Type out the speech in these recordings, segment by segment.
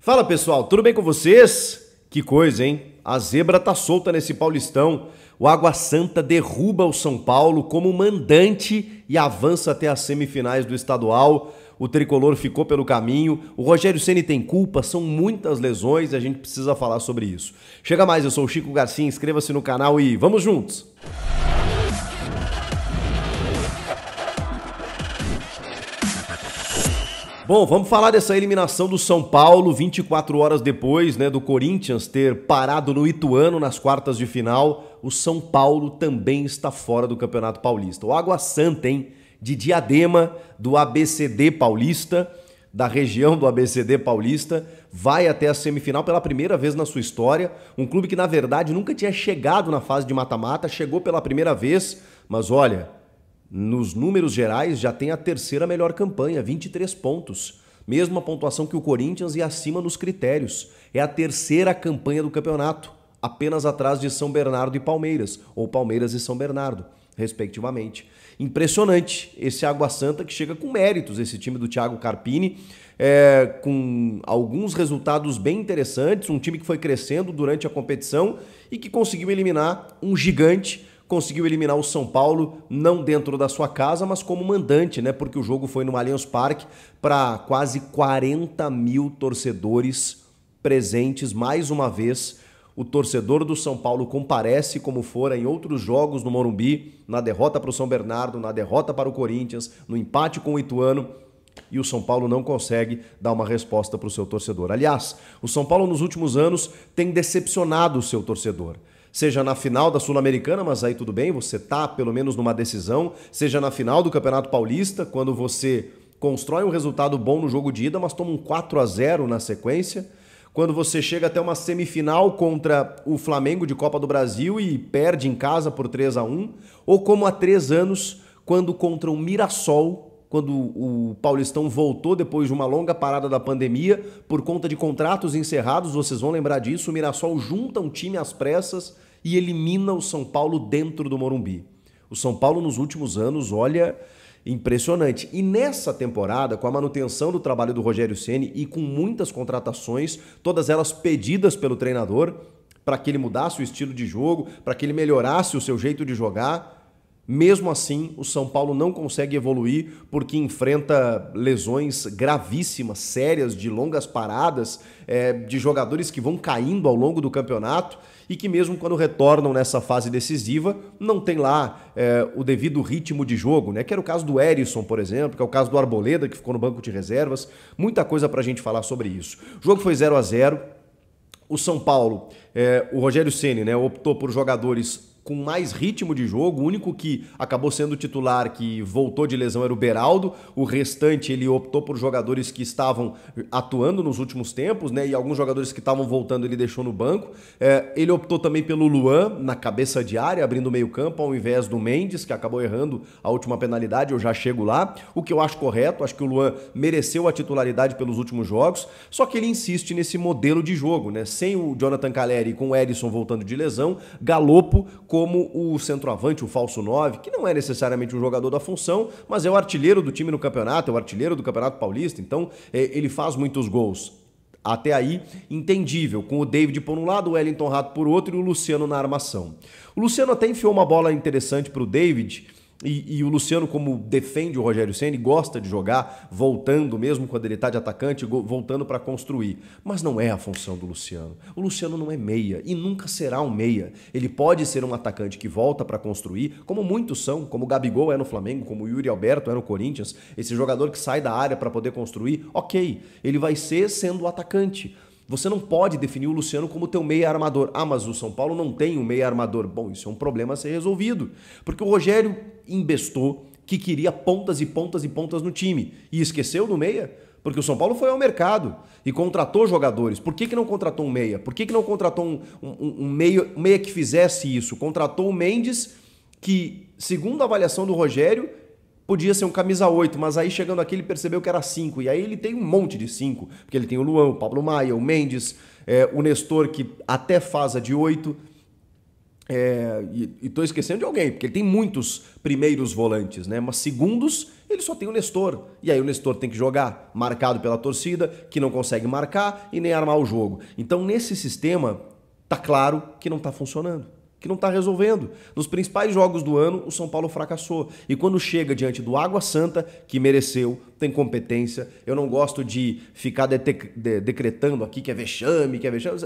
Fala pessoal, tudo bem com vocês? Que coisa, hein? A zebra tá solta nesse Paulistão. O Água Santa derruba o São Paulo como mandante e avança até as semifinais do estadual. O tricolor ficou pelo caminho. O Rogério Ceni tem culpa, são muitas lesões e a gente precisa falar sobre isso. Chega mais, eu sou o Chico Garcia, inscreva-se no canal e vamos juntos! Bom, vamos falar dessa eliminação do São Paulo 24 horas depois, do Corinthians ter parado no Ituano nas quartas de final. O São Paulo também está fora do Campeonato Paulista. O Água Santa, hein? De Diadema, do ABCD Paulista, da região do ABCD Paulista, vai até a semifinal pela primeira vez na sua história. Um clube que, na verdade, nunca tinha chegado na fase de mata-mata, chegou pela primeira vez, mas olha, nos números gerais já tem a terceira melhor campanha, 23 pontos. Mesma pontuação que o Corinthians e acima nos critérios. É a terceira campanha do campeonato, apenas atrás de São Bernardo e Palmeiras, ou Palmeiras e São Bernardo, respectivamente. Impressionante esse Água Santa que chega com méritos, esse time do Thiago Carpini, com alguns resultados bem interessantes, um time que foi crescendo durante a competição e que conseguiu eliminar um gigante. Conseguiu eliminar o São Paulo, não dentro da sua casa, mas como mandante, porque o jogo foi no Allianz Parque para quase 40 mil torcedores presentes. Mais uma vez, o torcedor do São Paulo comparece como fora em outros jogos no Morumbi, na derrota para o São Bernardo, na derrota para o Corinthians, no empate com o Ituano, e o São Paulo não consegue dar uma resposta para o seu torcedor. Aliás, o São Paulo nos últimos anos tem decepcionado o seu torcedor. Seja na final da Sul-Americana, mas aí tudo bem, você tá pelo menos numa decisão, seja na final do Campeonato Paulista, quando você constrói um resultado bom no jogo de ida, mas toma um 4-0 na sequência, quando você chega até uma semifinal contra o Flamengo de Copa do Brasil e perde em casa por 3-1, ou como há 3 anos, quando contra o Mirassol, quando o Paulistão voltou depois de uma longa parada da pandemia, por conta de contratos encerrados, vocês vão lembrar disso, o Mirassol junta um time às pressas e elimina o São Paulo dentro do Morumbi. O São Paulo nos últimos anos, olha, impressionante. E nessa temporada, com a manutenção do trabalho do Rogério Ceni e com muitas contratações, todas elas pedidas pelo treinador, para que ele mudasse o estilo de jogo, para que ele melhorasse o seu jeito de jogar. Mesmo assim, o São Paulo não consegue evoluir porque enfrenta lesões gravíssimas, sérias, de longas paradas, de jogadores que vão caindo ao longo do campeonato e que mesmo quando retornam nessa fase decisiva, não tem lá o devido ritmo de jogo, que era o caso do Erisson, por exemplo, que é o caso do Arboleda, que ficou no banco de reservas. Muita coisa pra gente falar sobre isso. O jogo foi 0-0. O São Paulo, o Rogério Ceni, optou por jogadores com mais ritmo de jogo. O único que acabou sendo titular, que voltou de lesão, era o Beraldo. O restante ele optou por jogadores que estavam atuando nos últimos tempos, e alguns jogadores que estavam voltando ele deixou no banco. Ele optou também pelo Luan na cabeça de área, abrindo o meio campo, ao invés do Mendes, que acabou errando a última penalidade. Eu já chego lá, o que eu acho correto. Acho que o Luan mereceu a titularidade pelos últimos jogos, só que ele insiste nesse modelo de jogo, sem o Jonathan Calleri e com o Erisson voltando de lesão, Galopo como o centroavante, o falso 9, que não é necessariamente um jogador da função, mas é o artilheiro do time no campeonato, é o artilheiro do Campeonato Paulista, então ele faz muitos gols. Até aí, entendível, com o David por um lado, o Wellington Rato por outro e o Luciano na armação. O Luciano até enfiou uma bola interessante para o David, e o Luciano, como defende o Rogério Ceni, gosta de jogar voltando, mesmo quando ele está de atacante, voltando para construir. Mas não é a função do Luciano. O Luciano não é meia e nunca será um meia. Ele pode ser um atacante que volta para construir, como muitos são, como o Gabigol é no Flamengo, como o Yuri Alberto é no Corinthians, esse jogador que sai da área para poder construir. Ok, ele vai ser sendo o atacante. Você não pode definir o Luciano como teu meia armador. Ah, mas o São Paulo não tem um meia armador. Bom, isso é um problema a ser resolvido. Porque o Rogério embestou que queria pontas e pontas e pontas no time. E esqueceu do meia? Porque o São Paulo foi ao mercado e contratou jogadores. Por que não contratou um meia? Por que não contratou um meia que fizesse isso? Contratou o Mendes, que, segundo a avaliação do Rogério, podia ser um camisa 8, mas aí chegando aqui ele percebeu que era 5, e aí ele tem um monte de 5, porque ele tem o Luan, o Pablo Maia, o Mendes, o Nestor, que até faz a de 8. E tô esquecendo de alguém, porque ele tem muitos primeiros volantes, né? Mas segundos, ele só tem o Nestor. E aí o Nestor tem que jogar, marcado pela torcida, que não consegue marcar e nem armar o jogo. Então, nesse sistema, tá claro que não tá funcionando, que não tá resolvendo. Nos principais jogos do ano, o São Paulo fracassou. E quando chega diante do Água Santa, que mereceu, tem competência, eu não gosto de ficar decretando aqui que é vexame, que é vexame.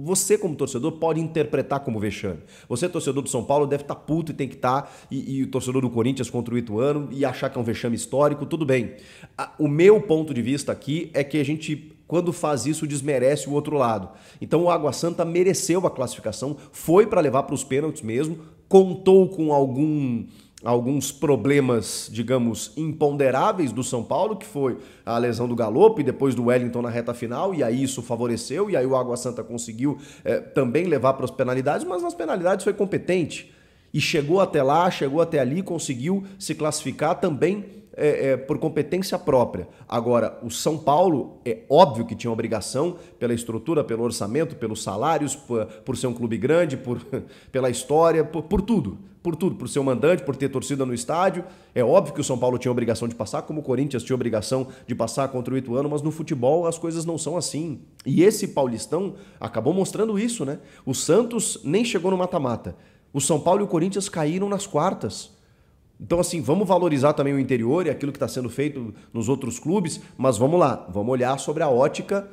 Você, como torcedor, pode interpretar como vexame. Você, torcedor do São Paulo, deve estar puto e tem que estar, e o torcedor do Corinthians contra o Ituano, e achar que é um vexame histórico, tudo bem. O meu ponto de vista aqui é que a gente, quando faz isso, desmerece o outro lado. Então o Água Santa mereceu a classificação, foi para levar para os pênaltis mesmo, contou com alguns problemas, digamos, imponderáveis do São Paulo, que foi a lesão do Galopo e depois do Wellington na reta final, e aí isso favoreceu, e aí o Água Santa conseguiu também levar para as penalidades, mas nas penalidades foi competente. E chegou até lá, chegou até ali, conseguiu se classificar também por competência própria. Agora, o São Paulo é óbvio que tinha obrigação pela estrutura, pelo orçamento, pelos salários, por ser um clube grande, pela história, por tudo, por ser um mandante, por ter torcida no estádio. É óbvio que o São Paulo tinha obrigação de passar, como o Corinthians tinha obrigação de passar contra o Ituano, mas no futebol as coisas não são assim. E esse Paulistão acabou mostrando isso, né? O Santos nem chegou no mata-mata. O São Paulo e o Corinthians caíram nas quartas. Então, assim, vamos valorizar também o interior e aquilo que está sendo feito nos outros clubes, mas vamos lá, vamos olhar sobre a ótica,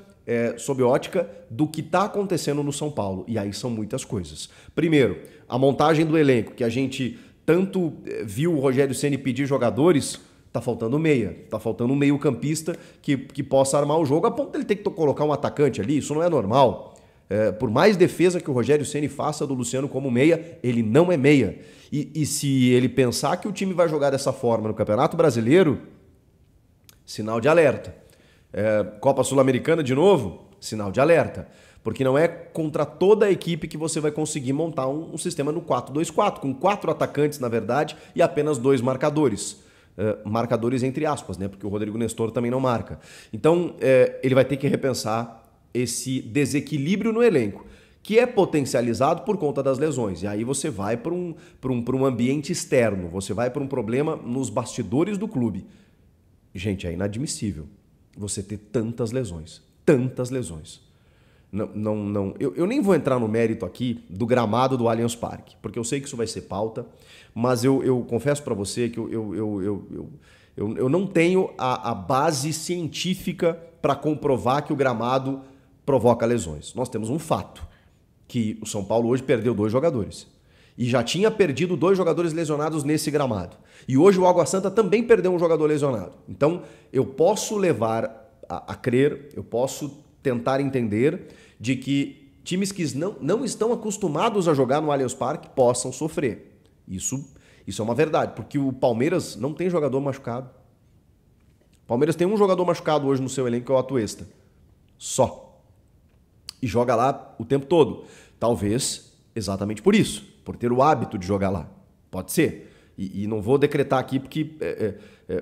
sob a ótica do que está acontecendo no São Paulo. E aí são muitas coisas. Primeiro, a montagem do elenco, que a gente tanto viu o Rogério Ceni pedir jogadores, tá faltando meia, tá faltando um meio-campista que possa armar o jogo, a ponto de ele ter que colocar um atacante ali, isso não é normal. Por mais defesa que o Rogério Ceni faça do Luciano como meia, ele não é meia. E se ele pensar que o time vai jogar dessa forma no Campeonato Brasileiro, sinal de alerta. Copa Sul-Americana de novo, sinal de alerta. Porque não é contra toda a equipe que você vai conseguir montar um sistema no 4-2-4, com 4 atacantes, na verdade, e apenas 2 marcadores. Marcadores entre aspas, né? Porque o Rodrigo Nestor também não marca. Então, ele vai ter que repensar esse desequilíbrio no elenco, que é potencializado por conta das lesões. E aí você vai para um ambiente externo, você vai para um problema nos bastidores do clube. Gente, é inadmissível você ter tantas lesões. Tantas lesões. Eu nem vou entrar no mérito aqui do gramado do Allianz Parque, porque eu sei que isso vai ser pauta, mas eu confesso para você que eu não tenho a base científica para comprovar que o gramado provoca lesões. Nós temos um fato, que o São Paulo hoje perdeu 2 jogadores. E já tinha perdido 2 jogadores lesionados nesse gramado. E hoje o Água Santa também perdeu um jogador lesionado. Então, eu posso levar a crer, eu posso tentar entender de que times que não estão acostumados a jogar no Allianz Parque possam sofrer. Isso é uma verdade, porque o Palmeiras não tem jogador machucado. O Palmeiras tem um jogador machucado hoje no seu elenco, que é o Atuesta. Só. E joga lá o tempo todo. Talvez exatamente por isso, por ter o hábito de jogar lá. Pode ser. E não vou decretar aqui porque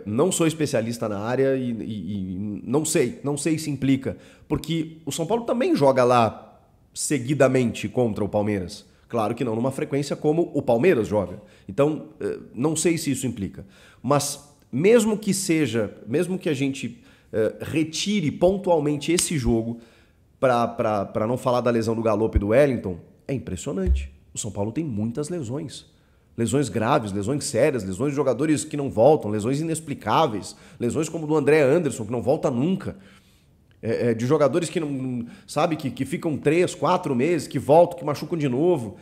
não sou especialista na área e não sei se implica. Porque o São Paulo também joga lá seguidamente contra o Palmeiras. Claro que não numa frequência como o Palmeiras joga. Então, não sei se isso implica. Mas mesmo que a gente retire pontualmente esse jogo, para não falar da lesão do Galopo e do Wellington, é impressionante. O São Paulo tem muitas lesões. Lesões graves, lesões sérias, lesões de jogadores que não voltam, lesões inexplicáveis, lesões como do André Anderson, que não volta nunca. De jogadores que não, sabe, que ficam 3, 4 meses, que voltam, que machucam de novo.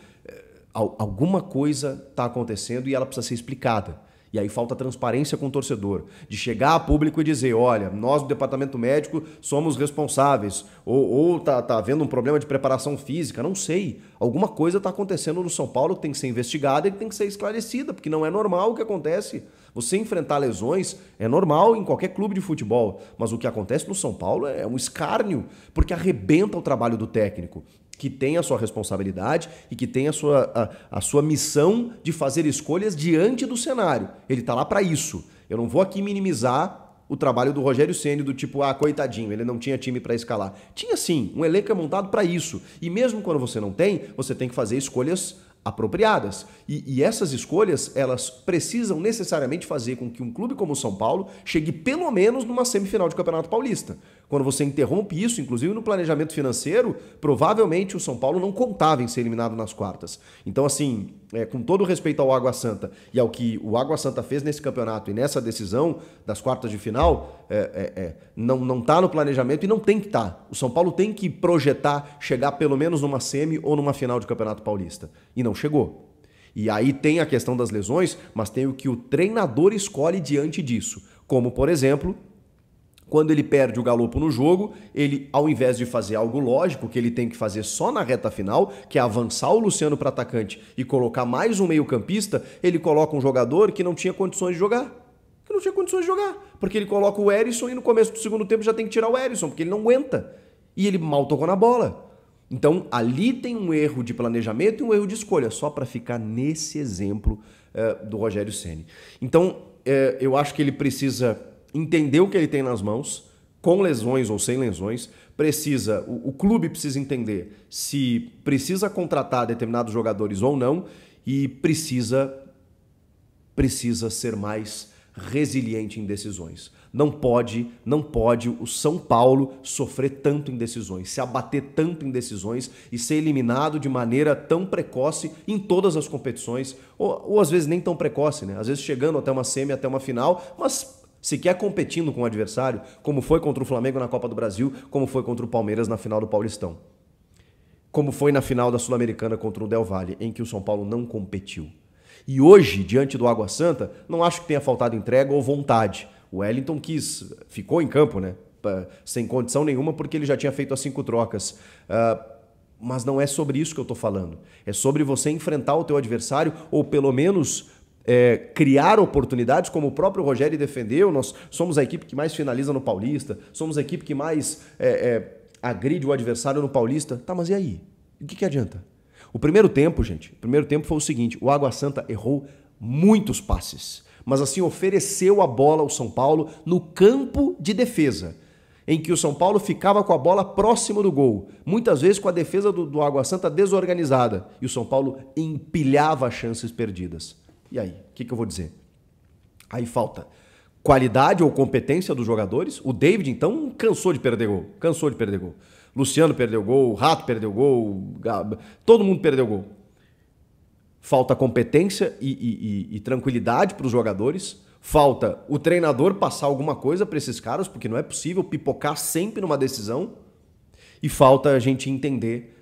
Alguma coisa está acontecendo e ela precisa ser explicada. E aí falta transparência com o torcedor, de chegar a público e dizer, olha, nós do departamento médico somos responsáveis, ou tá havendo um problema de preparação física, não sei. Alguma coisa está acontecendo no São Paulo que tem que ser investigada e que tem que ser esclarecida, porque não é normal o que acontece. Você enfrentar lesões é normal em qualquer clube de futebol, mas o que acontece no São Paulo é um escárnio, porque arrebenta o trabalho do técnico, que tem a sua responsabilidade e que tem a sua missão de fazer escolhas diante do cenário. Ele está lá para isso. Eu não vou aqui minimizar o trabalho do Rogério Ceni do tipo, coitadinho, ele não tinha time para escalar. Tinha sim, um elenco é montado para isso. E mesmo quando você não tem, você tem que fazer escolhas apropriadas. E essas escolhas, elas precisam necessariamente fazer com que um clube como o São Paulo chegue pelo menos numa semifinal de Campeonato Paulista. Quando você interrompe isso, inclusive no planejamento financeiro, provavelmente o São Paulo não contava em ser eliminado nas quartas. Então, assim, com todo respeito ao Água Santa e ao que o Água Santa fez nesse campeonato e nessa decisão das quartas de final, não está no planejamento e não tem que estar. O São Paulo tem que projetar chegar pelo menos numa semi ou numa final de Campeonato Paulista. E não chegou. E aí tem a questão das lesões, mas tem o que o treinador escolhe diante disso. Como, por exemplo, quando ele perde o Galopo no jogo, ele, ao invés de fazer algo lógico, que ele tem que fazer só na reta final, que é avançar o Luciano para atacante e colocar mais um meio-campista, ele coloca um jogador que não tinha condições de jogar. Porque ele coloca o Herisson e no começo do segundo tempo já tem que tirar o Herisson, porque ele não aguenta. E ele mal tocou na bola. Então, ali tem um erro de planejamento e um erro de escolha, só para ficar nesse exemplo do Rogério Ceni. Então, eu acho que ele precisa entender o que ele tem nas mãos, com lesões ou sem lesões. O clube precisa entender se precisa contratar determinados jogadores ou não e precisa ser mais resiliente em decisões. Não pode o São Paulo sofrer tanto em decisões, se abater tanto em decisões e ser eliminado de maneira tão precoce em todas as competições, ou às vezes nem tão precoce, né? Às vezes chegando até uma semi, até uma final, mas sequer competindo com o adversário, como foi contra o Flamengo na Copa do Brasil, como foi contra o Palmeiras na final do Paulistão, como foi na final da Sul-Americana contra o Del Valle, em que o São Paulo não competiu. E hoje, diante do Água Santa, não acho que tenha faltado entrega ou vontade. O Wellington ficou em campo, né? Sem condição nenhuma, porque ele já tinha feito as 5 trocas. Mas não é sobre isso que eu estou falando. É sobre você enfrentar o teu adversário, ou pelo menos criar oportunidades, como o próprio Rogério defendeu. Nós somos a equipe que mais finaliza no Paulista, somos a equipe que mais agride o adversário no Paulista. Tá, mas e aí? O que adianta? O primeiro tempo foi o seguinte: o Água Santa errou muitos passes, mas assim ofereceu a bola ao São Paulo no campo de defesa, em que o São Paulo ficava com a bola próximo do gol, muitas vezes com a defesa do Água Santa desorganizada, e o São Paulo empilhava chances perdidas. E aí, o que eu vou dizer? Aí falta qualidade ou competência dos jogadores. O David, então, cansou de perder gol. Luciano perdeu gol, o Rato perdeu gol, todo mundo perdeu gol. Falta competência e tranquilidade para os jogadores. Falta o treinador passar alguma coisa para esses caras, porque não é possível pipocar sempre numa decisão. E falta a gente entender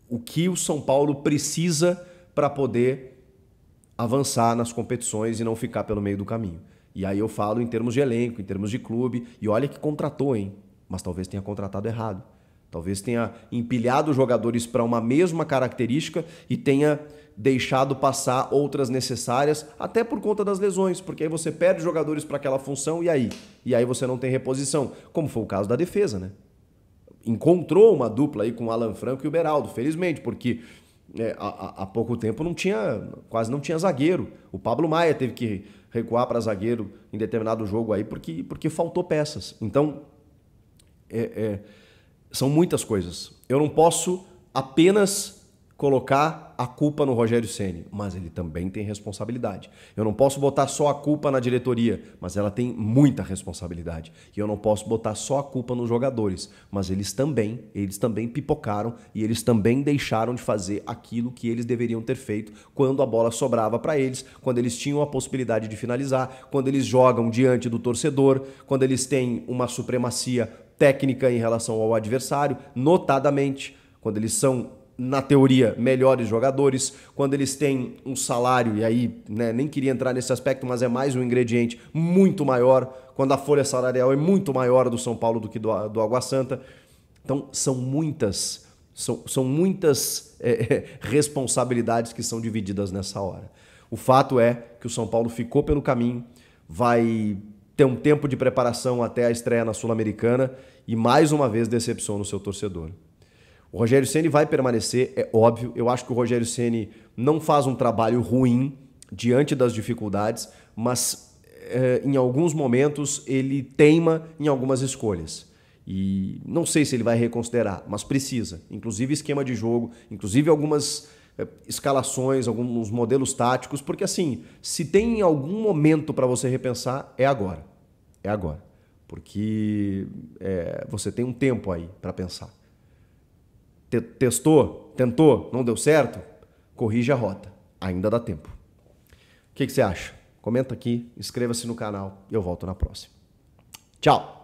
o que o São Paulo precisa para poder avançar nas competições e não ficar pelo meio do caminho. E aí eu falo em termos de elenco, em termos de clube. E olha que contratou, hein? Mas talvez tenha contratado errado. Talvez tenha empilhado jogadores para uma mesma característica e tenha deixado passar outras necessárias, até por conta das lesões, porque aí você perde jogadores para aquela função e aí você não tem reposição, como foi o caso da defesa, né? Encontrou uma dupla aí com o Alan Franco e o Beraldo, felizmente, porque há pouco tempo quase não tinha zagueiro. O Pablo Maia teve que recuar para zagueiro em determinado jogo aí porque faltou peças. Então, são muitas coisas. Eu não posso apenas colocar a culpa no Rogério Ceni, mas ele também tem responsabilidade. Eu não posso botar só a culpa na diretoria, mas ela tem muita responsabilidade. E eu não posso botar só a culpa nos jogadores, mas eles também pipocaram e eles também deixaram de fazer aquilo que eles deveriam ter feito quando a bola sobrava para eles, quando eles tinham a possibilidade de finalizar, quando eles jogam diante do torcedor, quando eles têm uma supremacia técnica em relação ao adversário, notadamente, quando eles são, na teoria, melhores jogadores, quando eles têm um salário, e aí nem queria entrar nesse aspecto, mas é mais um ingrediente muito maior, quando a folha salarial é muito maior do São Paulo do que do Água Santa. Então, são muitas responsabilidades que são divididas nessa hora. O fato é que o São Paulo ficou pelo caminho, vai ter um tempo de preparação até a estreia na Sul-Americana e, mais uma vez, decepciona o seu torcedor. O Rogério Ceni vai permanecer, é óbvio. Eu acho que o Rogério Ceni não faz um trabalho ruim diante das dificuldades, mas em alguns momentos ele teima em algumas escolhas. E não sei se ele vai reconsiderar, mas precisa. Inclusive esquema de jogo, inclusive algumas escalações, alguns modelos táticos, porque assim, se tem algum momento para você repensar, é agora. É agora. Porque você tem um tempo aí para pensar. Testou? Tentou? Não deu certo? Corrige a rota. Ainda dá tempo. O que você acha? Comenta aqui, inscreva-se no canal e eu volto na próxima. Tchau!